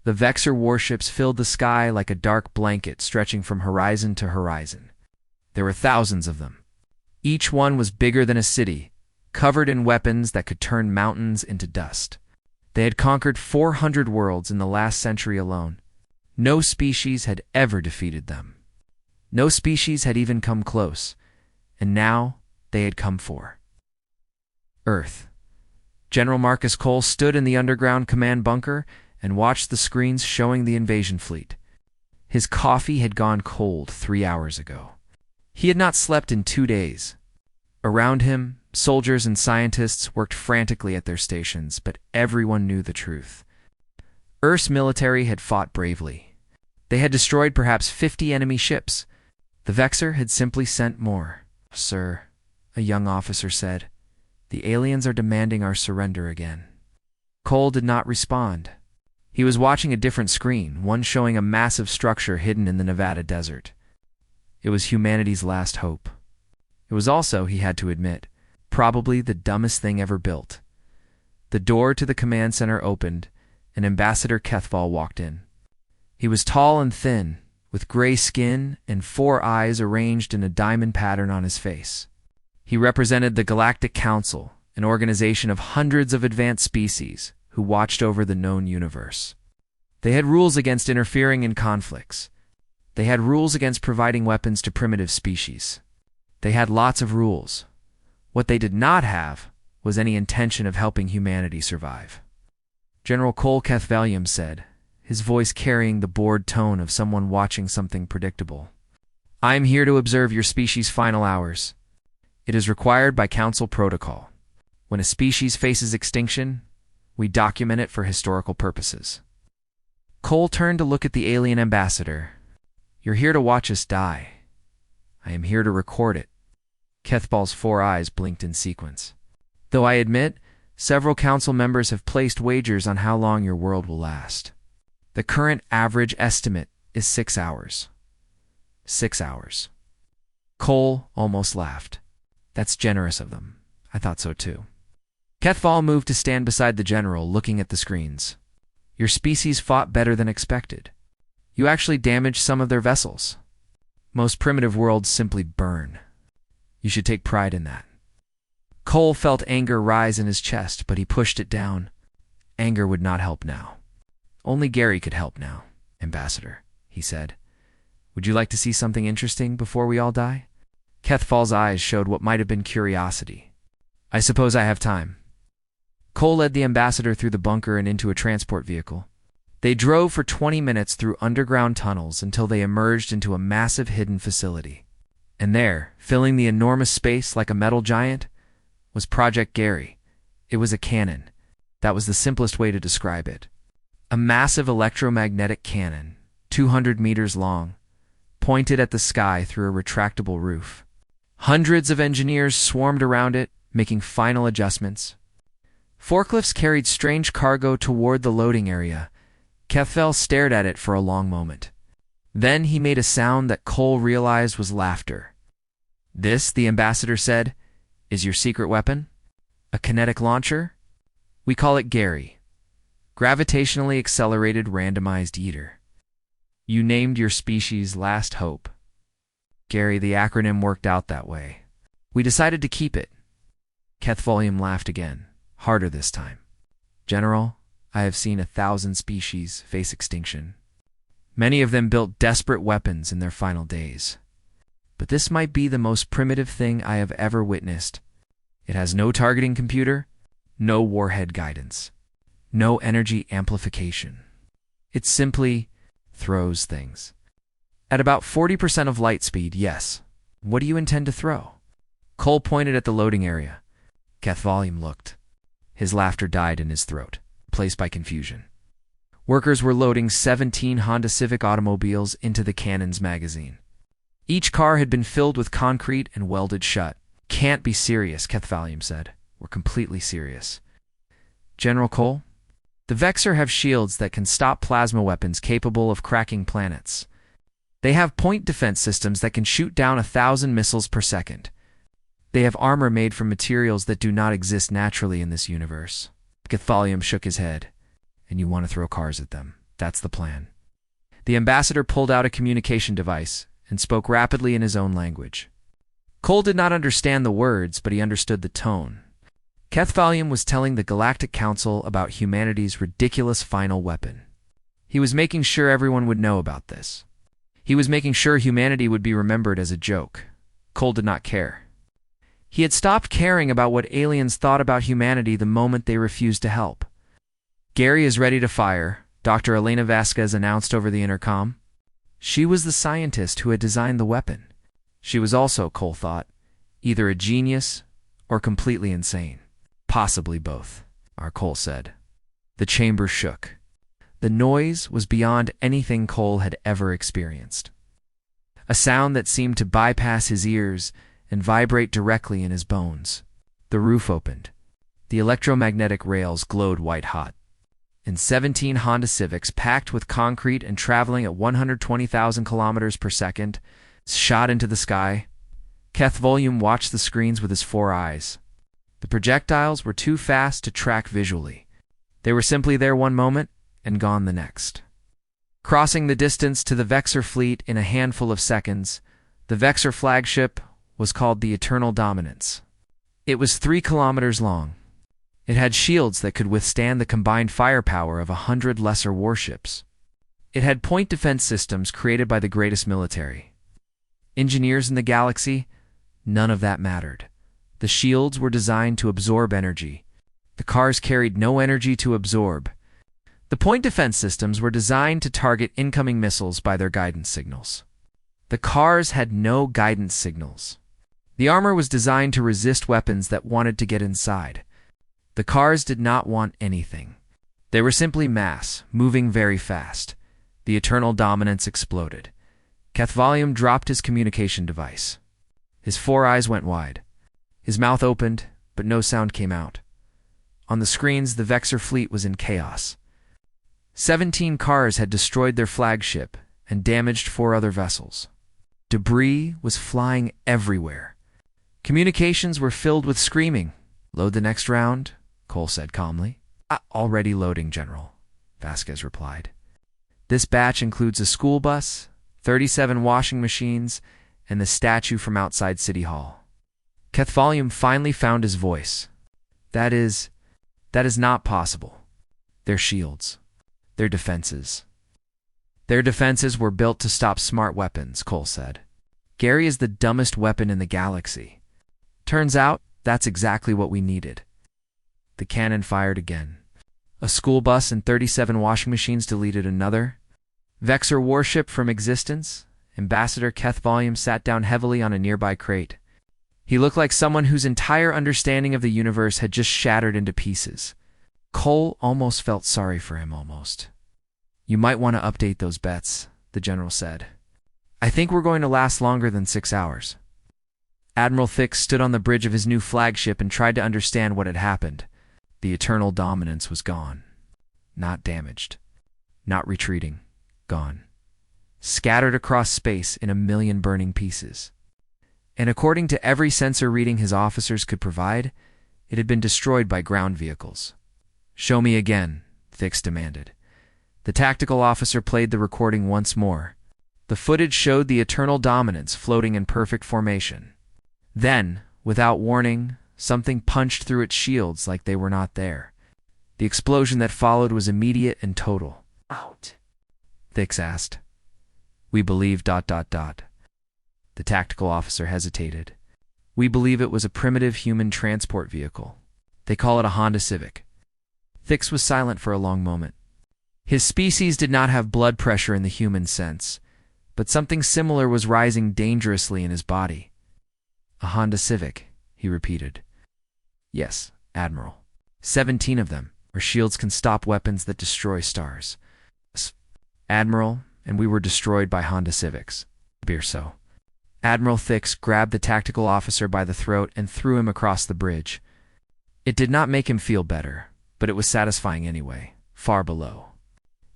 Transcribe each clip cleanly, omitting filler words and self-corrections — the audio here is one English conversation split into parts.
The Vexor warships filled the sky like a dark blanket stretching from horizon to horizon. There were thousands of them. Each one was bigger than a city, covered in weapons that could turn mountains into dust. They had conquered 400 worlds in the last century alone. No species had ever defeated them. No species had even come close, and now they had come for Earth. General Marcus Cole stood in the underground command bunker and watched the screens showing the invasion fleet. His coffee had gone cold 3 hours ago. He had not slept in 2 days. Around him, soldiers and scientists worked frantically at their stations, but everyone knew the truth. Earth's military had fought bravely. They had destroyed perhaps 50 enemy ships. The Vexor had simply sent more. "Sir," a young officer said, "the aliens are demanding our surrender again." Cole did not respond. He was watching a different screen, one showing a massive structure hidden in the Nevada desert. It was humanity's last hope. It was also, he had to admit, probably the dumbest thing ever built. The door to the command center opened, and Ambassador Kethval walked in. He was tall and thin, with gray skin and 4 eyes arranged in a diamond pattern on his face. He represented the Galactic Council, an organization of hundreds of advanced species who watched over the known universe. They had rules against interfering in conflicts. They had rules against providing weapons to primitive species. They had lots of rules. What they did not have was any intention of helping humanity survive. General Cole Kethvalium said, his voice carrying the bored tone of someone watching something predictable. "I am here to observe your species' final hours. It is required by Council protocol. When a species faces extinction, we document it for historical purposes." Cole turned to look at the alien ambassador. "You're here to watch us die. I am here to record it." Kethbal's 4 eyes blinked in sequence. "Though I admit, several council members have placed wagers on how long your world will last. The current average estimate is 6 hours. 6 hours. Cole almost laughed. "That's generous of them. I thought so too." Kethval moved to stand beside the general, looking at the screens. "Your species fought better than expected. You actually damaged some of their vessels. Most primitive worlds simply burn. You should take pride in that." Cole felt anger rise in his chest, but he pushed it down. Anger would not help now. "Only Gary could help now, Ambassador," he said. "Would you like to see something interesting before we all die?" Kethval's eyes showed what might have been curiosity. "I suppose I have time." Cole led the ambassador through the bunker and into a transport vehicle. They drove for 20 minutes through underground tunnels until they emerged into a massive hidden facility. And there, filling the enormous space like a metal giant, was Project Gary. It was a cannon. That was the simplest way to describe it. A massive electromagnetic cannon, 200 meters long, pointed at the sky through a retractable roof. Hundreds of engineers swarmed around it, making final adjustments. Forklifts carried strange cargo toward the loading area. Kethval stared at it for a long moment. Then he made a sound that Cole realized was laughter. "This," the ambassador said, "is your secret weapon? A kinetic launcher? We call it Gary. Gravitationally accelerated randomized eater. You named your species' last hope. Gary, the acronym worked out that way. We decided to keep it." Kethvalium laughed again, harder this time. "General, I have seen 1,000 species face extinction. Many of them built desperate weapons in their final days. But this might be the most primitive thing I have ever witnessed. It has no targeting computer, no warhead guidance, no energy amplification. It simply throws things. At about 40% of light speed, yes. What do you intend to throw?" Cole pointed at the loading area. Kethvalium looked. His laughter died in his throat, replaced by confusion. Workers were loading 17 Honda Civic automobiles into the cannon's magazine. Each car had been filled with concrete and welded shut. "Can't be serious," Kethvalium said. "We're completely serious." "General Cole, the Vexor have shields that can stop plasma weapons capable of cracking planets. They have point defense systems that can shoot down 1,000 missiles per second. They have armor made from materials that do not exist naturally in this universe." Kethvalium shook his head. "And you want to throw cars at them? That's the plan. The ambassador pulled out a communication device and spoke rapidly in his own language. Cole did not understand the words, but he understood the tone. Kethvalium was telling the Galactic Council about humanity's ridiculous final weapon. He was making sure everyone would know about this. He was making sure humanity would be remembered as a joke. Cole did not care. He had stopped caring about what aliens thought about humanity the moment they refused to help. "Gary is ready to fire," Dr. Elena Vasquez announced over the intercom. She was the scientist who had designed the weapon. She was also, Cole thought, either a genius or completely insane. Possibly both, Cole said. The chamber shook. The noise was beyond anything Cole had ever experienced. A sound that seemed to bypass his ears and vibrate directly in his bones. The roof opened. The electromagnetic rails glowed white-hot. And 17 Honda Civics, packed with concrete and traveling at 120,000 kilometers per second, shot into the sky. Kethvalium watched the screens with his 4 eyes. The projectiles were too fast to track visually. They were simply there one moment and gone the next. Crossing the distance to the Vexor fleet in a handful of seconds, the Vexor flagship was called the Eternal Dominance. It was 3 kilometers long. It had shields that could withstand the combined firepower of 100 lesser warships. It had point defense systems created by the greatest military. Engineers in the galaxy? None of that mattered. The shields were designed to absorb energy. The cars carried no energy to absorb. The point defense systems were designed to target incoming missiles by their guidance signals. The cars had no guidance signals. The armor was designed to resist weapons that wanted to get inside. The cars did not want anything. They were simply mass, moving very fast. The Eternal Dominance exploded. Kethvalium dropped his communication device. His 4 eyes went wide. His mouth opened, but no sound came out. On the screens, the Vexor fleet was in chaos. 17 cars had destroyed their flagship and damaged 4 other vessels. Debris was flying everywhere. Communications were filled with screaming. "Load the next round," Cole said calmly. "Already loading, General," Vasquez replied. "This batch includes a school bus, 37 washing machines, and the statue from outside City Hall." Kethvalium finally found his voice. That is not possible. Their shields. Their defenses. Their defenses were built to stop smart weapons, Cole said. Gary is the dumbest weapon in the galaxy. Turns out, that's exactly what we needed. The cannon fired again. A school bus and 37 washing machines deleted another. Vexor warship from existence. Ambassador Kethvalium sat down heavily on a nearby crate. He looked like someone whose entire understanding of the universe had just shattered into pieces. Cole almost felt sorry for him, almost. "You might want to update those bets," the general said. "I think we're going to last longer than 6 hours." Admiral Thix stood on the bridge of his new flagship and tried to understand what had happened. The Eternal Dominance was gone. Not damaged. Not retreating. Gone. Scattered across space in a million burning pieces. And according to every sensor reading his officers could provide, it had been destroyed by ground vehicles. "Show me again," Thix demanded. The tactical officer played the recording once more. The footage showed the Eternal Dominance floating in perfect formation. Then, without warning, something punched through its shields like they were not there. The explosion that followed was immediate and total. "Out?" Thix asked. "We believe ... The tactical officer hesitated. "We believe it was a primitive human transport vehicle. They call it a Honda Civic." Thix was silent for a long moment. His species did not have blood pressure in the human sense, but something similar was rising dangerously in his body. "A Honda Civic," he repeated. "Yes, Admiral. 17 of them, where shields can stop weapons that destroy stars." "Admiral, and we were destroyed by Honda Civics." "So." Admiral Thix grabbed the tactical officer by the throat and threw him across the bridge. It did not make him feel better, but it was satisfying anyway, far below.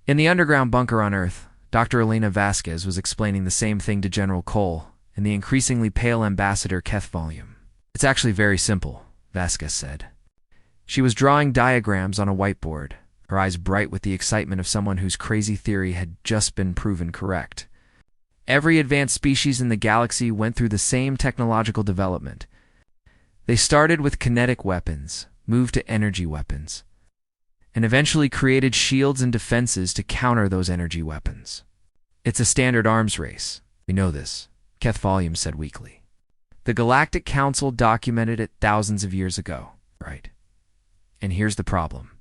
In the underground bunker on Earth, Dr. Elena Vasquez was explaining the same thing to General Cole and the increasingly pale Ambassador Kethvalium. "It's actually very simple," Vasquez said. She was drawing diagrams on a whiteboard. her eyes bright with the excitement of someone whose crazy theory had just been proven correct. Every advanced species in the galaxy went through the same technological development. They started with kinetic weapons, moved to energy weapons, and eventually created shields and defenses to counter those energy weapons. It's a standard arms race. We know this, Keth Volume said weakly. The Galactic Council documented it thousands of years ago, right? And here's the problem.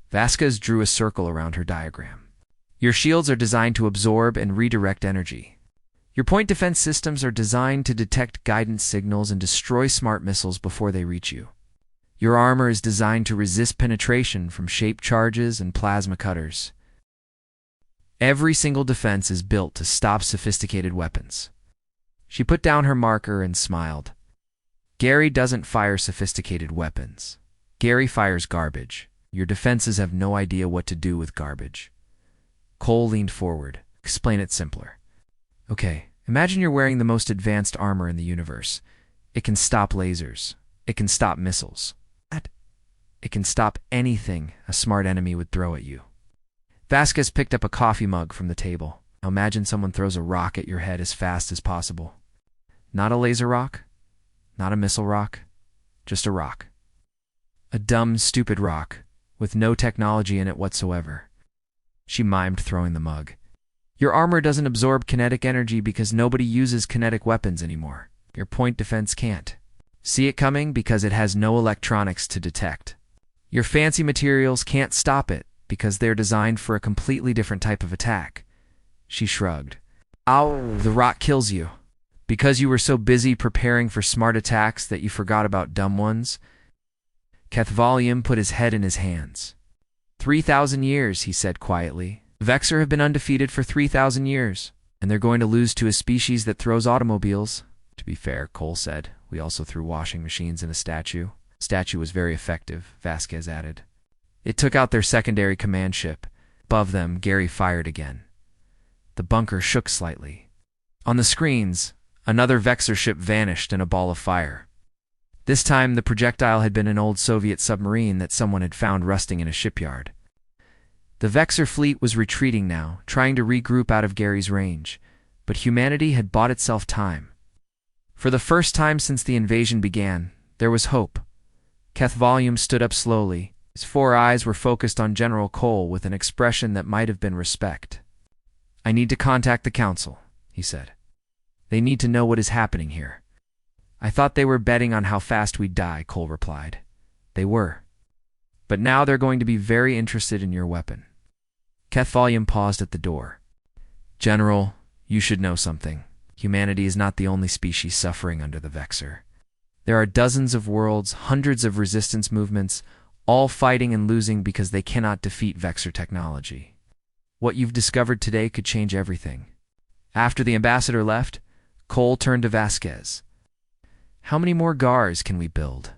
Vasquez drew a circle around her diagram. Your shields are designed to absorb and redirect energy. Your point defense systems are designed to detect guidance signals and destroy smart missiles before they reach you. Your armor is designed to resist penetration from shaped charges and plasma cutters. Every single defense is built to stop sophisticated weapons. She put down her marker and smiled. Gary doesn't fire sophisticated weapons. Gary fires garbage. Your defenses have no idea what to do with garbage. Cole leaned forward. Explain it simpler. Okay, imagine you're wearing the most advanced armor in the universe. It can stop lasers. It can stop missiles. It can stop anything a smart enemy would throw at you. Vasquez picked up a coffee mug from the table. Now imagine someone throws a rock at your head as fast as possible. Not a laser rock, not a missile rock, just a rock. A dumb, stupid rock, with no technology in it whatsoever. She mimed throwing the mug. Your armor doesn't absorb kinetic energy because nobody uses kinetic weapons anymore. Your point defense can't. See it coming because it has no electronics to detect. Your fancy materials can't stop it because they're designed for a completely different type of attack. She shrugged. Ow, the rock kills you. Because you were so busy preparing for smart attacks that you forgot about dumb ones? Keth Volume put his head in his hands. 3,000 years, he said quietly. Vexor have been undefeated for 3,000 years, and they're going to lose to a species that throws automobiles. To be fair, Cole said, we also threw washing machines in a statue. Statue was very effective, Vasquez added. It took out their secondary command ship. Above them, Gary fired again. The bunker shook slightly. On the screens, another Vexor ship vanished in a ball of fire. This time, the projectile had been an old Soviet submarine that someone had found rusting in a shipyard. The Vexor fleet was retreating now, trying to regroup out of Gary's range, but humanity had bought itself time. For the first time since the invasion began, there was hope. Keth Volume stood up slowly. His 4 eyes were focused on General Cole with an expression that might have been respect. I need to contact the council, he said. They need to know what is happening here. I thought they were betting on how fast we'd die, Cole replied. They were. But now they're going to be very interested in your weapon. Keth Volume paused at the door. General, you should know something. Humanity is not the only species suffering under the Vexor. There are dozens of worlds, hundreds of resistance movements, all fighting and losing because they cannot defeat Vexor technology. What you've discovered today could change everything. After the ambassador left, Cole turned to Vasquez. How many more GARs can we build?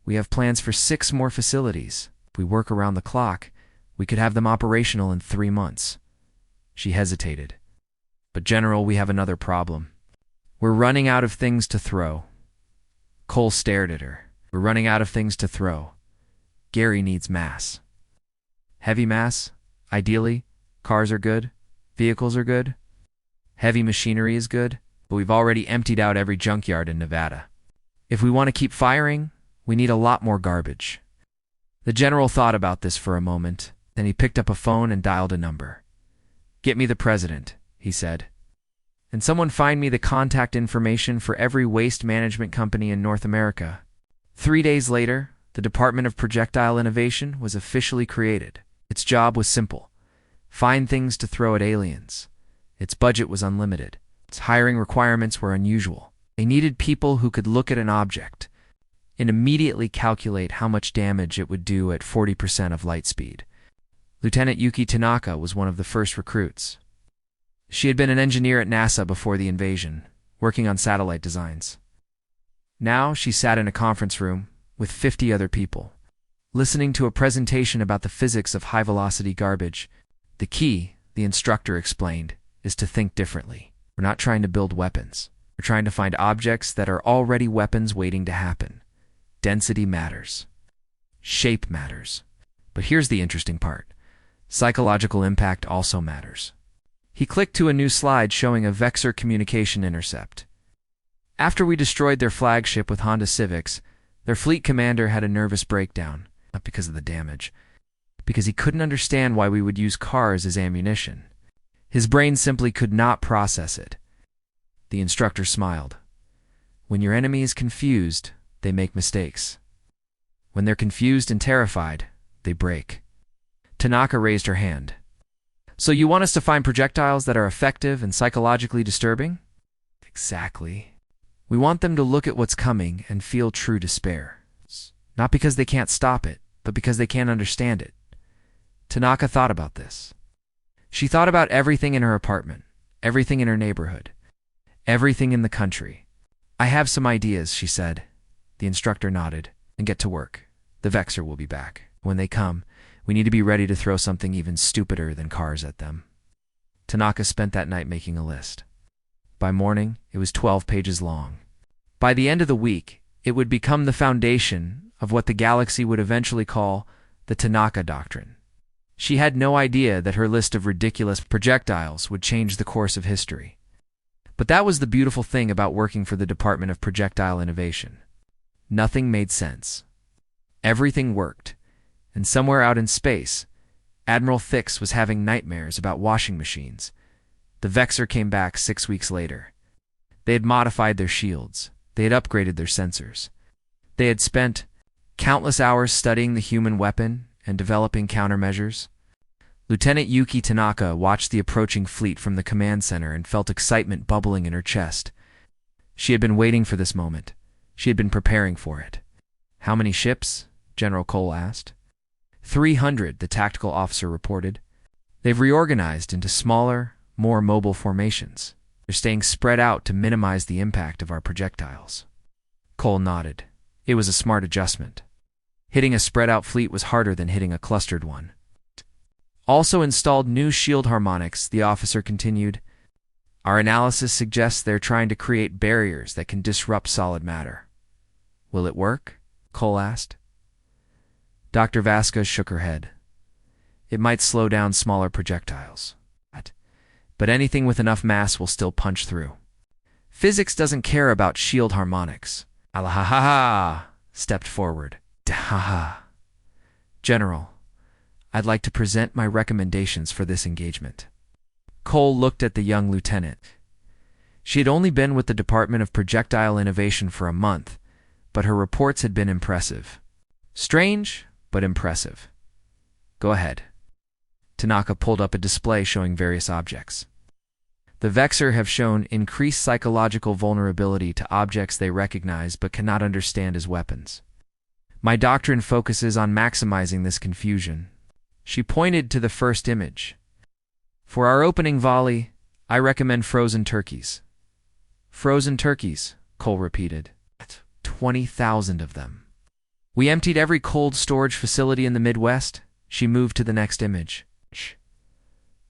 We have plans for 6 more facilities. If we work around the clock, we could have them operational in 3 months. She hesitated. But General, we have another problem. We're running out of things to throw. Cole stared at her. We're running out of things to throw. Gary needs mass. Heavy mass? Ideally. Cars are good. Vehicles are good. Heavy machinery is good. But we've already emptied out every junkyard in Nevada. If we want to keep firing, we need a lot more garbage. The general thought about this for a moment. Then he picked up a phone and dialed a number. Get me the president, he said. And someone find me the contact information for every waste management company in North America. 3 days later, the Department of Projectile Innovation was officially created. Its job was simple. Find things to throw at aliens. Its budget was unlimited. Its hiring requirements were unusual. They needed people who could look at an object and immediately calculate how much damage it would do at 40% of light speed. Lieutenant Yuki Tanaka was one of the first recruits. She had been an engineer at NASA before the invasion, working on satellite designs. Now she sat in a conference room with 50 other people, listening to a presentation about the physics of high-velocity garbage. The key, the instructor explained, is to think differently. We're not trying to build weapons. We're trying to find objects that are already weapons waiting to happen. Density matters. Shape matters. But here's the interesting part. Psychological impact also matters. He clicked to a new slide showing a Vexor communication intercept. After we destroyed their flagship with Honda Civics, their fleet commander had a nervous breakdown, not because of the damage, because he couldn't understand why we would use cars as ammunition. His brain simply could not process it. The instructor smiled. When your enemy is confused, they make mistakes. When they're confused and terrified, they break. Tanaka raised her hand. So you want us to find projectiles that are effective and psychologically disturbing? Exactly. We want them to look at what's coming and feel true despair. Not because they can't stop it, but because they can't understand it. Tanaka thought about this. She thought about everything in her apartment, everything in her neighborhood, everything in the country. I have some ideas, she said. The instructor nodded. And get to work. The Vexor will be back. When they come, we need to be ready to throw something even stupider than cars at them. Tanaka spent that night making a list. By morning, it was 12 pages long. By the end of the week, it would become the foundation of what the galaxy would eventually call the Tanaka Doctrine. She had no idea that her list of ridiculous projectiles would change the course of history. But that was the beautiful thing about working for the Department of Projectile Innovation. Nothing made sense. Everything worked. And somewhere out in space, Admiral Thix was having nightmares about washing machines. The Vexor came back 6 weeks later. They had modified their shields. They had upgraded their sensors. They had spent countless hours studying the human weapon and developing countermeasures. Lieutenant Yuki Tanaka watched the approaching fleet from the command center and felt excitement bubbling in her chest. She had been waiting for this moment. She had been preparing for it. How many ships? General Cole asked. 300, the tactical officer reported. They've reorganized into smaller, more mobile formations. They're staying spread out to minimize the impact of our projectiles. Cole nodded. It was a smart adjustment. Hitting a spread-out fleet was harder than hitting a clustered one. Also installed new shield harmonics, the officer continued. Our analysis suggests they're trying to create barriers that can disrupt solid matter. Will it work? Cole asked. Dr. Vasquez shook her head. It might slow down smaller projectiles. But anything with enough mass will still punch through. Physics doesn't care about shield harmonics. Alahaha stepped forward. Daha. General, I'd like to present my recommendations for this engagement. Cole looked at the young lieutenant. She had only been with the Department of Projectile Innovation for a month, but her reports had been impressive. Strange, but impressive. Go ahead. Tanaka pulled up a display showing various objects. The Vexor have shown increased psychological vulnerability to objects they recognize but cannot understand as weapons. My doctrine focuses on maximizing this confusion. She pointed to the first image. For our opening volley, I recommend frozen turkeys. Frozen turkeys, Cole repeated. 20,000 of them. We emptied every cold storage facility in the Midwest. She moved to the next image.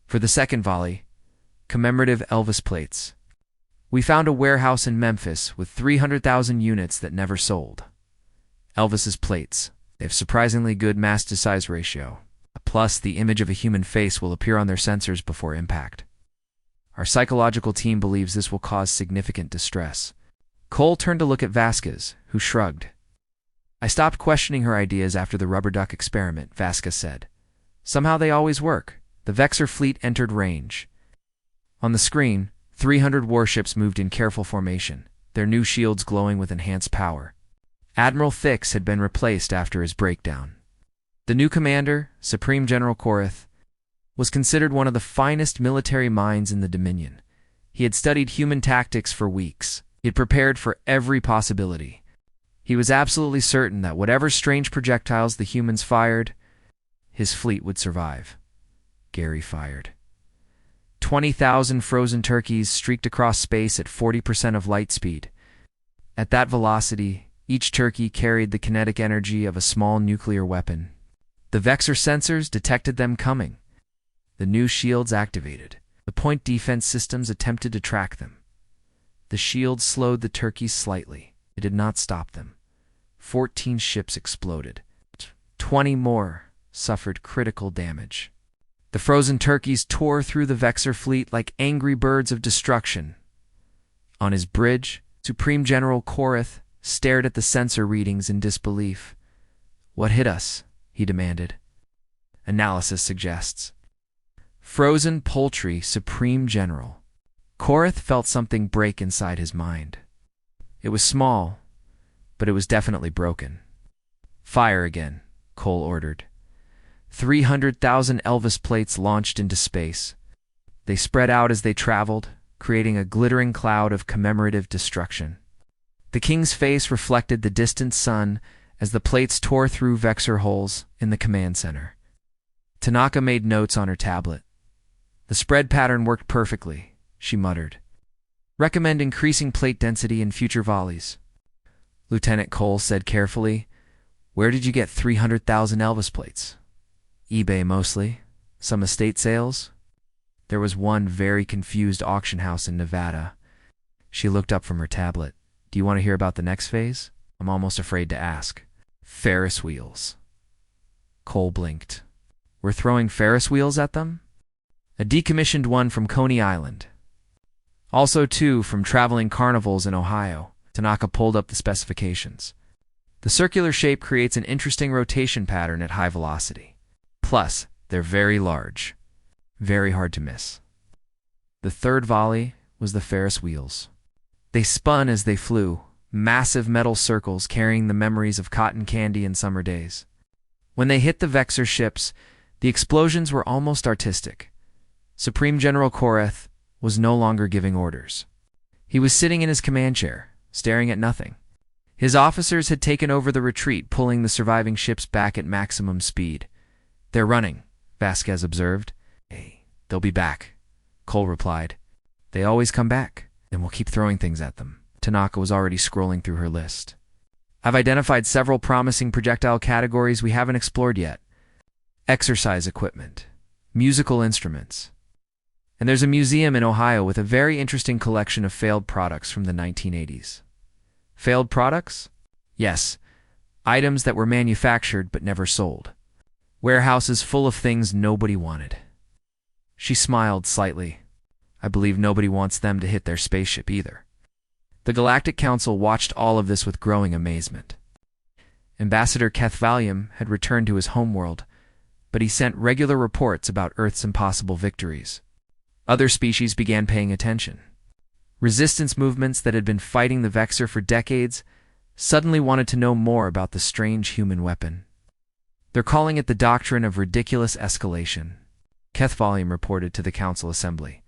For the second volley, commemorative Elvis plates. We found a warehouse in Memphis with 300,000 units that never sold. Elvis's plates. They have surprisingly good mass-to-size ratio. Plus, the image of a human face will appear on their sensors before impact. Our psychological team believes this will cause significant distress. Cole turned to look at Vasquez, who shrugged. I stopped questioning her ideas after the rubber duck experiment, Vasquez said. Somehow they always work. The Vexor fleet entered range. On the screen, 300 warships moved in careful formation, their new shields glowing with enhanced power. Admiral Thix had been replaced after his breakdown. The new commander, Supreme General Korath, was considered one of the finest military minds in the Dominion. He had studied human tactics for weeks. He had prepared for every possibility. He was absolutely certain that whatever strange projectiles the humans fired, his fleet would survive. Gary fired. 20,000 frozen turkeys streaked across space at 40% of light speed. At that velocity, each turkey carried the kinetic energy of a small nuclear weapon. The Vexor sensors detected them coming. The new shields activated. The point defense systems attempted to track them. The shields slowed the turkeys slightly. It did not stop them. 14 ships exploded. 20 more. suffered critical damage. The frozen turkeys tore through the Vexor fleet like angry birds of destruction. On his bridge, Supreme General Korath stared at the sensor readings in disbelief. "What hit us?" he demanded. Analysis suggests. Frozen poultry, Supreme General. Korath felt something break inside his mind. It was small, but it was definitely broken. "Fire again," Cole ordered. 300,000 Elvis plates launched into space. They spread out as they traveled, creating a glittering cloud of commemorative destruction. The king's face reflected the distant sun as the plates tore through Vexor holes in the command center. Tanaka made notes on her tablet. "The spread pattern worked perfectly," she muttered. "Recommend increasing plate density in future volleys." Lieutenant Cole said carefully, "Where did you get 300,000 Elvis plates?" "eBay mostly. Some estate sales." There was one very confused auction house in Nevada. She looked up from her tablet. "Do you want to hear about the next phase?" "I'm almost afraid to ask." "Ferris wheels." Cole blinked. "We're throwing Ferris wheels at them?" "A decommissioned one from Coney Island. Also 2 from traveling carnivals in Ohio." Tanaka pulled up the specifications. "The circular shape creates an interesting rotation pattern at high velocity. Plus, they're very large. Very hard to miss." The third volley was the Ferris wheels. They spun as they flew, massive metal circles carrying the memories of cotton candy and summer days. When they hit the Vexor ships, the explosions were almost artistic. Supreme General Korath was no longer giving orders. He was sitting in his command chair, staring at nothing. His officers had taken over the retreat, pulling the surviving ships back at maximum speed. "They're running," Vasquez observed. "Hey, they'll be back," Cole replied. "They always come back, and we'll keep throwing things at them." Tanaka was already scrolling through her list. "I've identified several promising projectile categories we haven't explored yet. Exercise equipment, musical instruments. And there's a museum in Ohio with a very interesting collection of failed products from the 1980s. "Failed products?" "Yes. Items that were manufactured but never sold. Warehouses full of things nobody wanted." She smiled slightly. "I believe nobody wants them to hit their spaceship either." The Galactic Council watched all of this with growing amazement. Ambassador Kethvalium had returned to his homeworld, but he sent regular reports about Earth's impossible victories. Other species began paying attention. Resistance movements that had been fighting the Vexor for decades suddenly wanted to know more about the strange human weapon. "They're calling it the doctrine of ridiculous escalation," Kethvalium reported to the Council Assembly.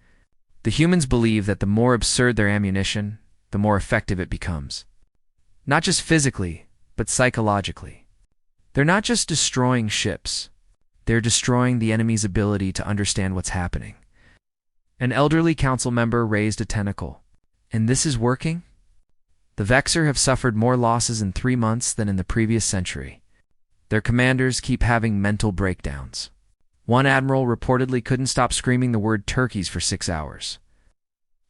"The humans believe that the more absurd their ammunition, the more effective it becomes. Not just physically, but psychologically. They're not just destroying ships. They're destroying the enemy's ability to understand what's happening." An elderly council member raised a tentacle. "And this is working?" "The Vexor have suffered more losses in 3 months than in the previous century. Their commanders keep having mental breakdowns. One admiral reportedly couldn't stop screaming the word turkeys for 6 hours."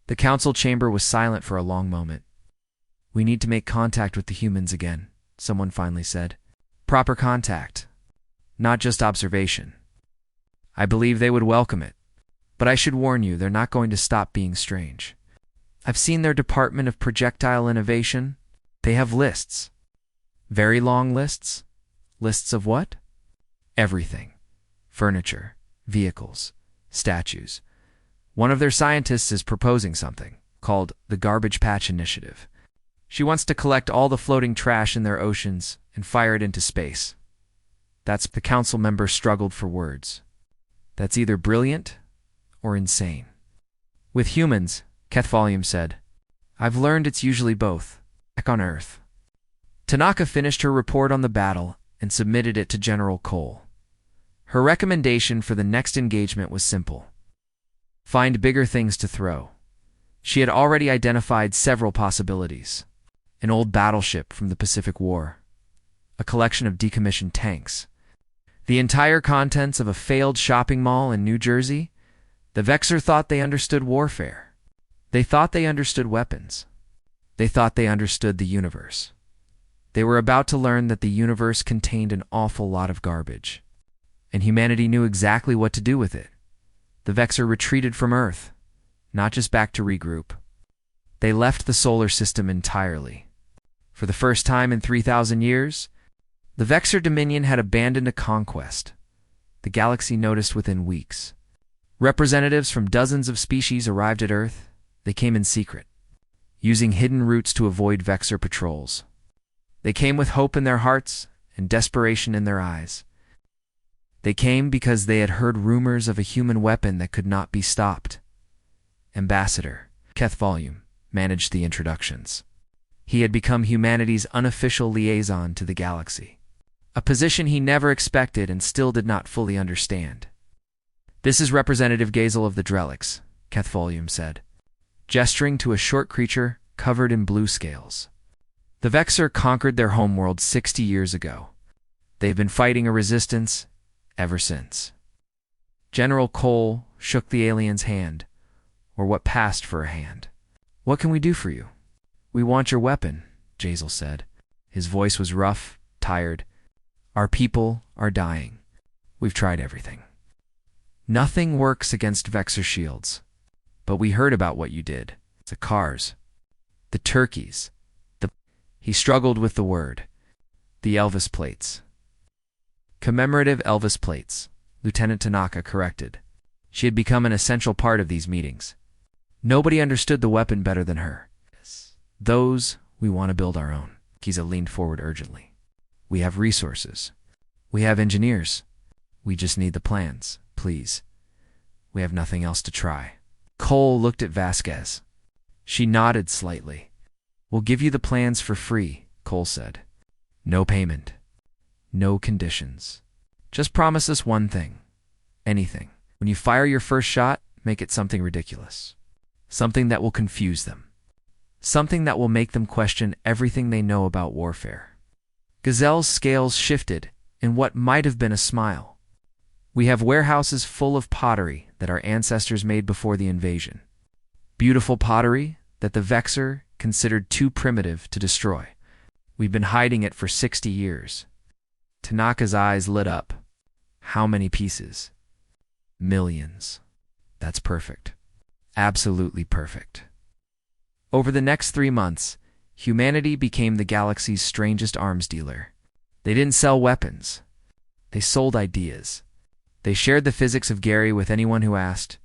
The council chamber was silent for a long moment. "We need to make contact with the humans again," someone finally said. "Proper contact, not just observation. I believe they would welcome it. But I should warn you, they're not going to stop being strange. I've seen their Department of Projectile Innovation. They have lists. Very long lists. Lists of what? Everything. Furniture, vehicles, statues. One of their scientists is proposing something called the Garbage Patch Initiative. She wants to collect all the floating trash in their oceans and fire it into space." The council member struggled for words. "That's either brilliant or insane." "With humans," Kethvalium said, "I've learned it's usually both, back on Earth." Tanaka finished her report on the battle and submitted it to General Cole. Her recommendation for the next engagement was simple. Find bigger things to throw. She had already identified several possibilities. An old battleship from the Pacific War. A collection of decommissioned tanks. The entire contents of a failed shopping mall in New Jersey. The Vexor thought they understood warfare. They thought they understood weapons. They thought they understood the universe. They were about to learn that the universe contained an awful lot of garbage. and humanity knew exactly what to do with it. The Vexor retreated from Earth, not just back to regroup. They left the solar system entirely. For the first time in 3,000 years, the Vexor Dominion had abandoned a conquest. The galaxy noticed within weeks. Representatives from dozens of species arrived at Earth. They came in secret, using hidden routes to avoid Vexor patrols. They came with hope in their hearts and desperation in their eyes. They came because they had heard rumors of a human weapon that could not be stopped. Ambassador Keth Volume managed the introductions. He had become humanity's unofficial liaison to the galaxy, a position he never expected and still did not fully understand. "This is Representative Gazel of the Drelix," Keth Volume said, gesturing to a short creature covered in blue scales. "The Vexor conquered their homeworld 60 years ago. They've been fighting a resistance ever since." General Cole shook the alien's hand, or what passed for a hand. "What can we do for you?" "We want your weapon," Gazel said. His voice was rough, tired. "Our people are dying. We've tried everything. Nothing works against Vexor shields. But we heard about what you did. The cars. The turkeys. He struggled with the word. "The Elvis plates." "Commemorative Elvis plates," Lieutenant Tanaka corrected. She had become an essential part of these meetings. Nobody understood the weapon better than her. "Those, we want to build our own." Kiza leaned forward urgently. "We have resources. We have engineers. We just need the plans, please. We have nothing else to try." Cole looked at Vasquez. She nodded slightly. "We'll give you the plans for free," Cole said. "No payment. No conditions. Just promise us one thing. Anything. When you fire your first shot, make it something ridiculous. Something that will confuse them. Something that will make them question everything they know about warfare." Gazelle's scales shifted in what might have been a smile. "We have warehouses full of pottery that our ancestors made before the invasion. Beautiful pottery that the Vexor considered too primitive to destroy. We've been hiding it for 60 years. Tanaka's eyes lit up. "How many pieces?" "Millions." "That's perfect. Absolutely perfect." Over the next 3 months, humanity became the galaxy's strangest arms dealer. They didn't sell weapons. They sold ideas. They shared the physics of Gary with anyone who asked.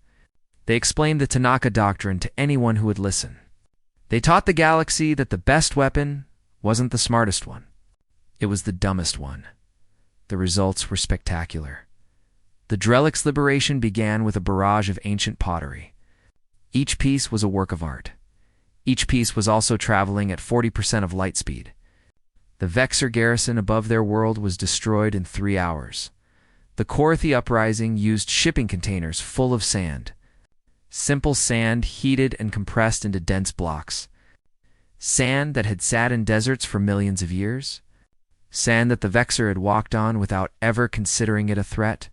They explained the Tanaka Doctrine to anyone who would listen. They taught the galaxy that the best weapon wasn't the smartest one. It was the dumbest one. The results were spectacular. The Drelix liberation began with a barrage of ancient pottery. Each piece was a work of art. Each piece was also traveling at 40% of light speed. The Vexor garrison above their world was destroyed in 3 hours. The Korathi uprising used shipping containers full of sand. Simple sand heated and compressed into dense blocks. Sand that had sat in deserts for millions of years. Sand that the Vexor had walked on without ever considering it a threat.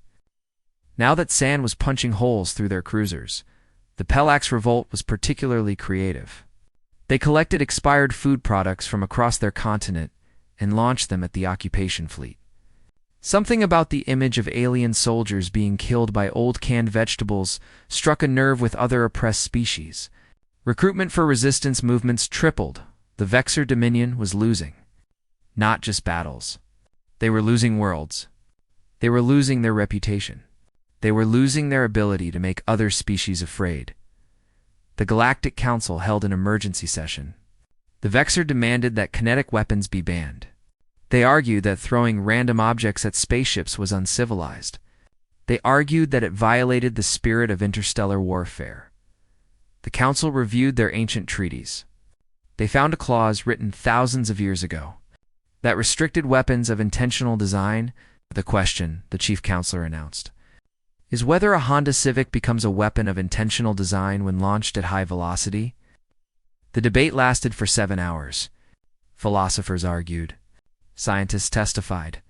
Now that sand was punching holes through their cruisers, the Pelax revolt was particularly creative. They collected expired food products from across their continent and launched them at the occupation fleet. Something about the image of alien soldiers being killed by old canned vegetables struck a nerve with other oppressed species. Recruitment for resistance movements tripled. The Vexor Dominion was losing. Not just battles. They were losing worlds. They were losing their reputation. They were losing their ability to make other species afraid. The Galactic Council held an emergency session. The Vexor demanded that kinetic weapons be banned. They argued that throwing random objects at spaceships was uncivilized. They argued that it violated the spirit of interstellar warfare. The Council reviewed their ancient treaties. They found a clause written thousands of years ago that restricted weapons of intentional design. "The question," the Chief Counselor announced, "is whether a Honda Civic becomes a weapon of intentional design when launched at high velocity." The debate lasted for 7 hours. Philosophers argued. Scientists testified.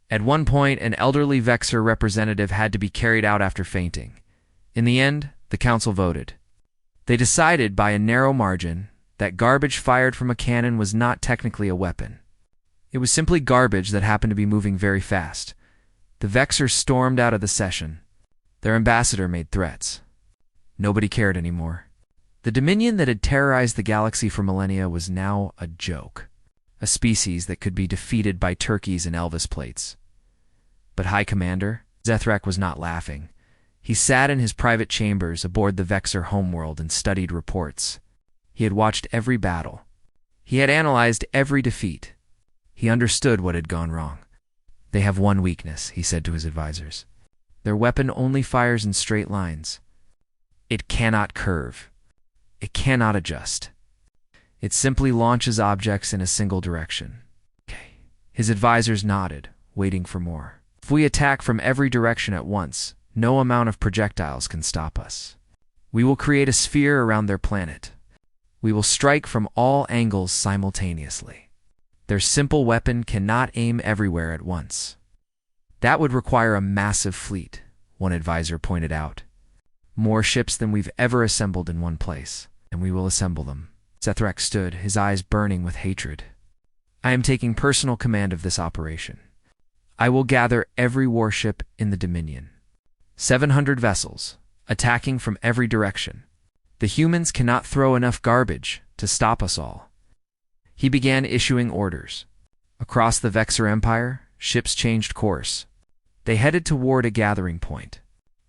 At one point, an elderly Vexor representative had to be carried out after fainting. In the end, the council voted. They decided by a narrow margin that garbage fired from a cannon was not technically a weapon. It was simply garbage that happened to be moving very fast. The Vexers stormed out of the session. Their ambassador made threats. Nobody cared anymore. The Dominion that had terrorized the galaxy for millennia was now a joke, a species that could be defeated by turkeys and Elvis plates. But High Commander Zethrak was not laughing. He sat in his private chambers aboard the Vexer homeworld and studied reports. He had watched every battle. He had analyzed every defeat. He understood what had gone wrong. "They have one weakness," he said to his advisors. "Their weapon only fires in straight lines. It cannot curve. It cannot adjust. It simply launches objects in a single direction." Okay. His advisors nodded, waiting for more. "If we attack from every direction at once, no amount of projectiles can stop us. We will create a sphere around their planet. We will strike from all angles simultaneously. Their simple weapon cannot aim everywhere at once." "That would require a massive fleet," one advisor pointed out. "More ships than we've ever assembled in one place, and we will assemble them." Zethrak stood, his eyes burning with hatred. "I am taking personal command of this operation. I will gather every warship in the Dominion. 700 vessels, attacking from every direction. The humans cannot throw enough garbage to stop us all." He began issuing orders. Across the Vexer Empire, ships changed course. They headed toward a gathering point.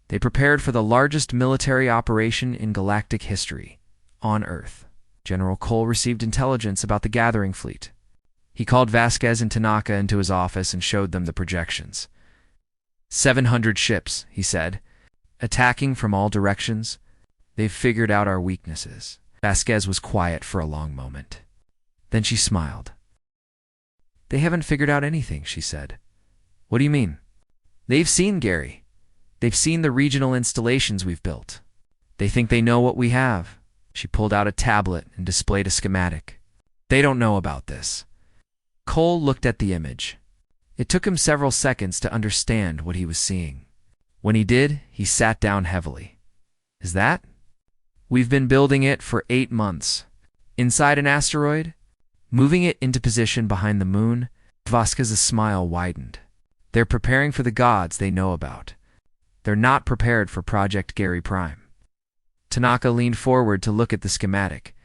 They prepared for the largest military operation in galactic history, on Earth. General Cole received intelligence about the gathering fleet. He called Vasquez and Tanaka into his office and showed them the projections. 700 ships, he said, attacking from all directions. They've figured out our weaknesses. Vasquez was quiet for a long moment. Then she smiled. "They haven't figured out anything," she said. "What do you mean?" "They've seen Gary. They've seen the regional installations we've built. They think they know what we have." She pulled out a tablet and displayed a schematic. "They don't know about this." Cole looked at the image. It took him several seconds to understand what he was seeing. When he did, he sat down heavily. "Is that?" "We've been building it for 8 months. Inside an asteroid, moving it into position behind the moon." Vasquez's smile widened. "They're preparing for the gods they know about. They're not prepared for Project Gary Prime." Tanaka leaned forward to look at the schematic.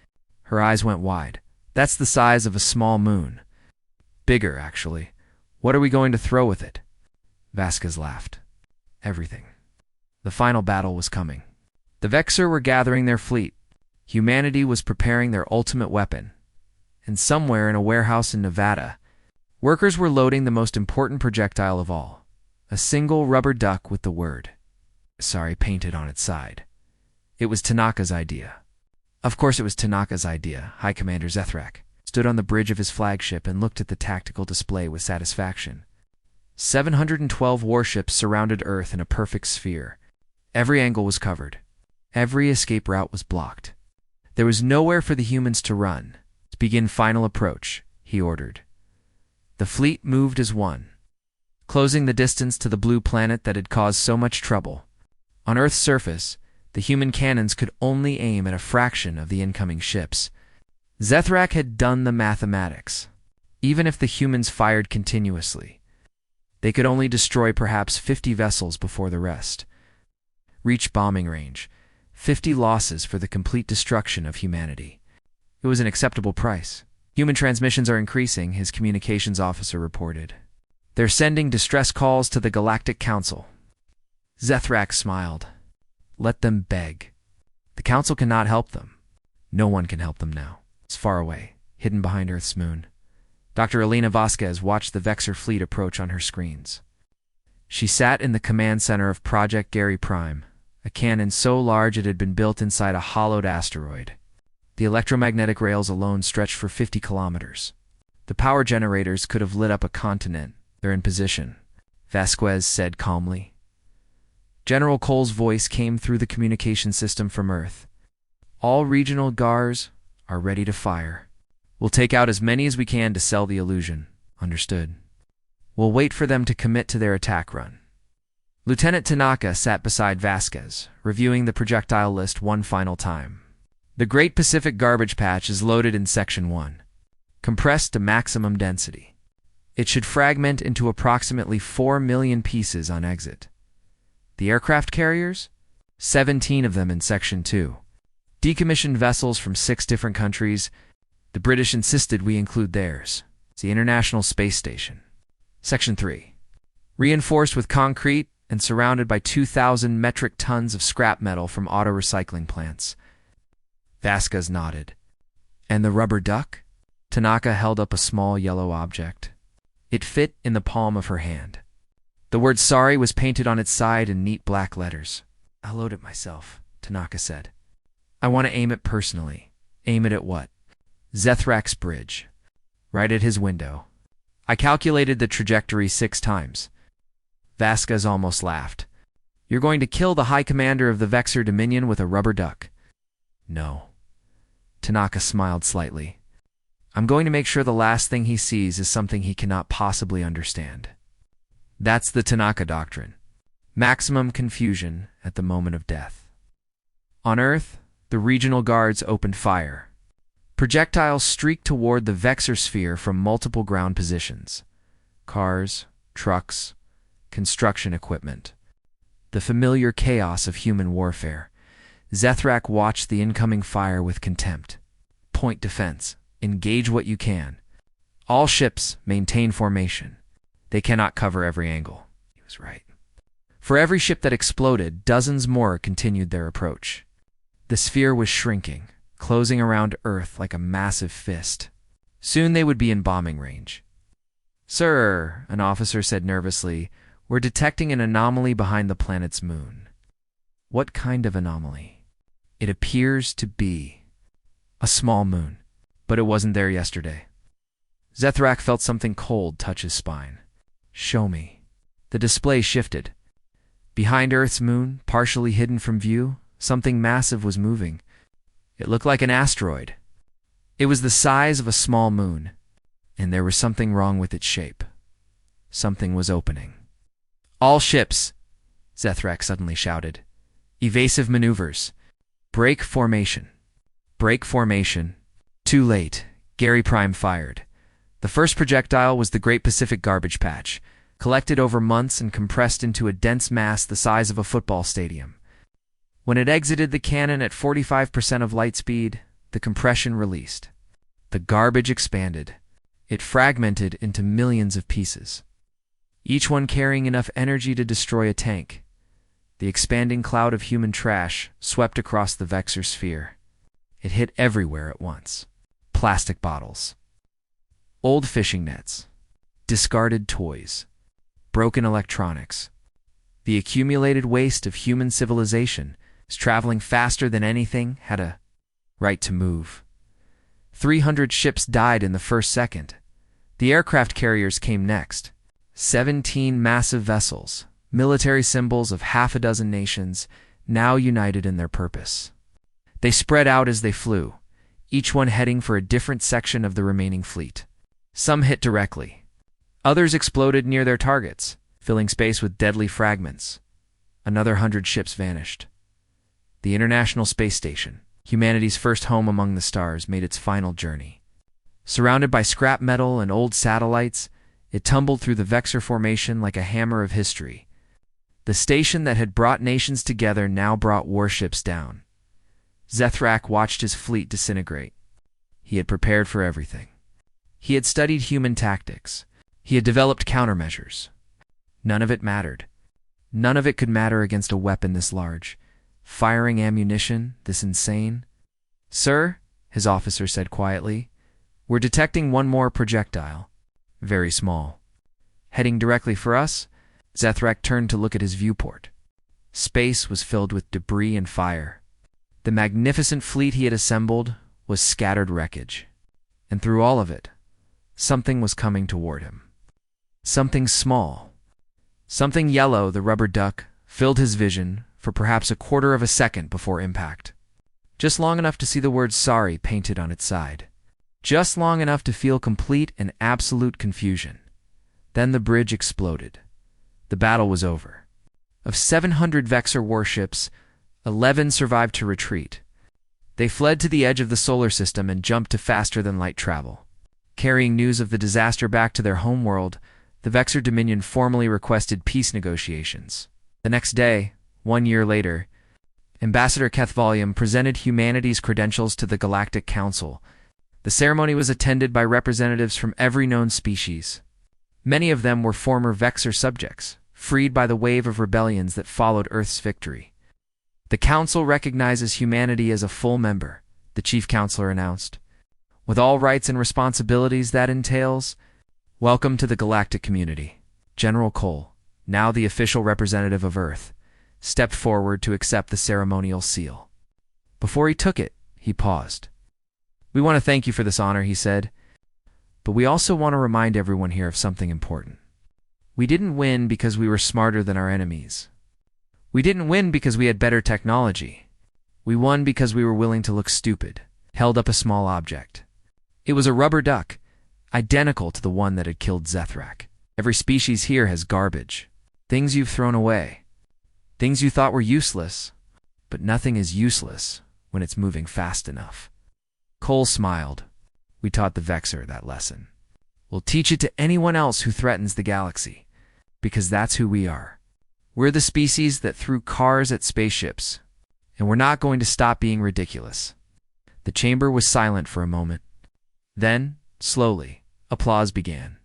Her eyes went wide. "That's the size of a small moon. Bigger, actually. What are we going to throw with it?" Vasquez laughed. "Everything." The final battle was coming. The Vexer were gathering their fleet. Humanity was preparing their ultimate weapon. And somewhere in a warehouse in Nevada, workers were loading the most important projectile of all, a single rubber duck with the word "Sorry" painted on its side. It was Tanaka's idea. Of course it was Tanaka's idea. High Commander Zethrak stood on the bridge of his flagship and looked at the tactical display with satisfaction. 712 warships surrounded Earth in a perfect sphere. Every angle was covered. Every escape route was blocked. There was nowhere for the humans to run. "To begin final approach," he ordered. The fleet moved as one, closing the distance to the blue planet that had caused so much trouble. On Earth's surface, the human cannons could only aim at a fraction of the incoming ships. Zethrak had done the mathematics. Even if the humans fired continuously, they could only destroy perhaps 50 vessels before the rest. Reach bombing range. 50 losses for the complete destruction of humanity. It was an acceptable price. "Human transmissions are increasing," his communications officer reported. "They're sending distress calls to the Galactic Council." Zethrak smiled. "Let them beg. The Council cannot help them. No one can help them now. It's far away, hidden behind Earth's moon." Dr. Elena Vasquez watched the Vexer fleet approach on her screens. She sat in the command center of Project Gary Prime, a cannon so large it had been built inside a hollowed asteroid. The electromagnetic rails alone stretched for 50 kilometers. The power generators could have lit up a continent. "They're in position," Vasquez said calmly. General Cole's voice came through the communication system from Earth. "All regional GARs are ready to fire. We'll take out as many as we can to sell the illusion." "Understood." "We'll wait for them to commit to their attack run." Lieutenant Tanaka sat beside Vasquez, reviewing the projectile list one final time. "The Great Pacific Garbage Patch is loaded in Section 1. Compressed to maximum density. It should fragment into approximately 4 million pieces on exit. The aircraft carriers? 17 of them in Section 2. Decommissioned vessels from 6 different countries. The British insisted we include theirs. The International Space Station. Section 3. Reinforced with concrete and surrounded by 2,000 metric tons of scrap metal from auto recycling plants. Vasquez nodded. And the rubber duck? Tanaka held up a small yellow object. It fit in the palm of her hand. The word sorry was painted on its side in neat black letters. I'll load it myself, Tanaka said. I want to aim it personally. Aim it at what? Zethrak's bridge. Right at his window. I calculated the trajectory 6 times. Vasquez almost laughed. You're going to kill the High Commander of the Vexor Dominion with a rubber duck. No. Tanaka smiled slightly. I'm going to make sure the last thing he sees is something he cannot possibly understand. That's the Tanaka Doctrine. Maximum confusion at the moment of death. On Earth, the regional guards opened fire. Projectiles streaked toward the Vexor sphere from multiple ground positions. Cars, trucks, construction equipment. The familiar chaos of human warfare. Zethrak watched the incoming fire with contempt. Point defense. Engage what you can. All ships maintain formation. They cannot cover every angle. He was right. For every ship that exploded, dozens more continued their approach. The sphere was shrinking, closing around Earth like a massive fist. Soon they would be in bombing range. Sir, an officer said nervously, we're detecting an anomaly behind the planet's moon. What kind of anomaly? It appears to be a small moon, but it wasn't there yesterday. Zethrak felt something cold touch his spine. Show me. The display shifted. Behind Earth's moon, partially hidden from view, something massive was moving. It looked like an asteroid. It was the size of a small moon, and there was something wrong with its shape. Something was opening. All ships, Zethrak suddenly shouted. Evasive maneuvers. Break formation. Break formation. Too late. Gary Prime fired. The first projectile was the Great Pacific Garbage Patch, collected over months and compressed into a dense mass the size of a football stadium. When it exited the cannon at 45% of light speed, the compression released. The garbage expanded. It fragmented into millions of pieces, each one carrying enough energy to destroy a tank. The expanding cloud of human trash swept across the Vexor sphere. It hit everywhere at once. Plastic bottles, old fishing nets, discarded toys, broken electronics. The accumulated waste of human civilization is traveling faster than anything had a right to move. 300 ships died in the first second. The aircraft carriers came next. 17 massive vessels, military symbols of half a dozen nations, now united in their purpose. They spread out as they flew, each one heading for a different section of the remaining fleet. Some hit directly. Others exploded near their targets, filling space with deadly fragments. Another 100 ships vanished. The International Space Station, humanity's first home among the stars, made its final journey. Surrounded by scrap metal and old satellites, it tumbled through the Vexor formation like a hammer of history. The station that had brought nations together now brought warships down. Zethrak watched his fleet disintegrate. He had prepared for everything. He had studied human tactics. He had developed countermeasures. None of it mattered. None of it could matter against a weapon this large. Firing ammunition, this insane. Sir, his officer said quietly, we're detecting one more projectile. Very small. Heading directly for us, Zethrak turned to look at his viewport. Space was filled with debris and fire. The magnificent fleet he had assembled was scattered wreckage. And through all of it, something was coming toward him. Something small. Something yellow, the rubber duck, filled his vision for perhaps a quarter of a second before impact. Just long enough to see the word sorry painted on its side. Just long enough to feel complete and absolute confusion. Then the bridge exploded. The battle was over. Of 700 Vexor warships, 11 survived to retreat. They fled to the edge of the solar system and jumped to faster-than-light travel. Carrying news of the disaster back to their homeworld, the Vexor Dominion formally requested peace negotiations. The next day, 1 year later, Ambassador Kethvalium presented humanity's credentials to the Galactic Council. The ceremony was attended by representatives from every known species. Many of them were former Vexor subjects, freed by the wave of rebellions that followed Earth's victory. The Council recognizes humanity as a full member, the Chief Counselor announced. With all rights and responsibilities that entails, welcome to the galactic community. General Cole, now the official representative of Earth, stepped forward to accept the ceremonial seal. Before he took it, he paused. "We want to thank you for this honor," he said, "but we also want to remind everyone here of something important. We didn't win because we were smarter than our enemies. We didn't win because we had better technology. We won because we were willing to look stupid." Held up a small object. It was a rubber duck, identical to the one that had killed Zethrak. "Every species here has garbage. Things you've thrown away. Things you thought were useless. But nothing is useless when it's moving fast enough." Cole smiled. "We taught the Vexor that lesson. We'll teach it to anyone else who threatens the galaxy, because that's who we are. We're the species that threw cars at spaceships, and we're not going to stop being ridiculous." The chamber was silent for a moment. Then, slowly, applause began.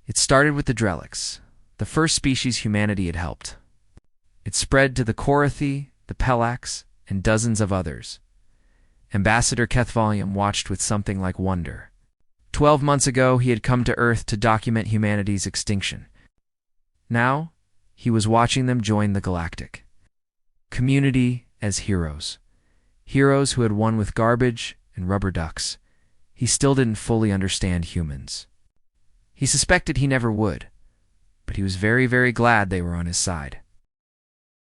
It started with the Drellics, the first species humanity had helped. It spread to the Korathi, the Pelax, and dozens of others. Ambassador Kethvalium watched with something like wonder. 12 months ago, he had come to Earth to document humanity's extinction. Now, he was watching them join the galactic community as heroes. Heroes who had won with garbage and rubber ducks. He still didn't fully understand humans. He suspected he never would, but he was very, very glad they were on his side.